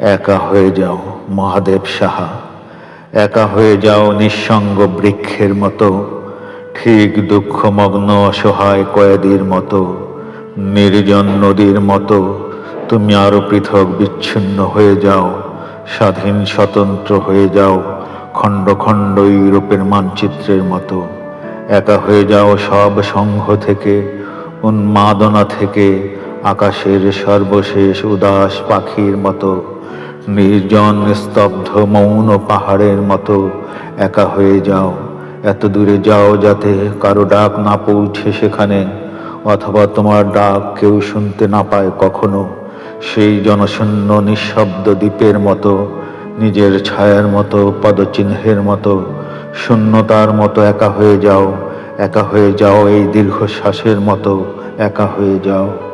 একা হয়ে যাও মহাদেব সাহা, একা হয়ে যাও নিঃসঙ্গ বৃক্ষের মতো, ঠিক দুঃখমগ্ন অসহায় কয়েদির মতো, নির্জন নদীর মতো তুমি আরো পৃথক বিচ্ছিন্ন হয়ে যাও, স্বাধীন স্বতন্ত্র হয়ে যাও, খণ্ড খণ্ড ইউরোপের মানচিত্রের মতো। একা হয়ে যাও সব সংঘ থেকে, উন্মাদনা থেকে, আকাশের সর্বশেষ উদাস পাখির মতো, নির্জন স্তব্ধ মৌন পাহাড়ের মতো। একা হয়ে যাও, এত দূরে যাও যাতে কারো ডাক না পৌঁছে সেখানে, অথবা তোমার ডাক কেউ শুনতে না পায় কখনো। সেই জনশূন্য নিঃশব্দ দ্বীপের মতো, নিজের ছায়ার মতো, পদচিহ্নের মতো, শূন্যতার মতো একা হয়ে যাও, একা হয়ে যাও এই দীর্ঘশ্বাসের মতো, একা হয়ে যাও।